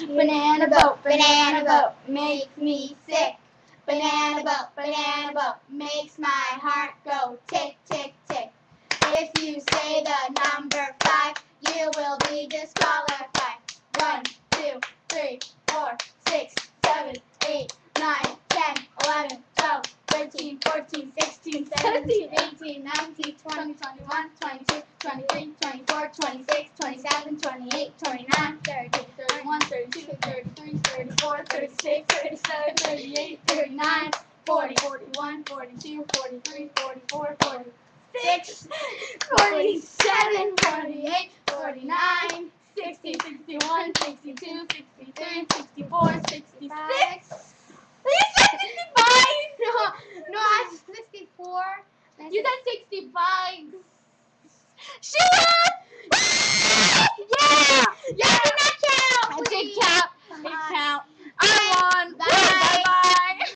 banana boat, makes me sick. Banana boat, makes my heart go tick, tick, tick. If you say the number 5, you will be disqualified. 1, 2, 3, 4, 6, 7, 8, 9, 10, 11, 12, 13, 14, 16, 17, 18, 19, 20, 21, 22, 23, 24, 26, 27, 28, 29, 30, 31, 32, 33, 34, 36, 37, 38, 39, 40, 41, 42, 43, 44, 46, 47, 48, 49, 60, 61, 62, 63, 64, 66. You said 65! No, I said 64. You said 65. Shut up!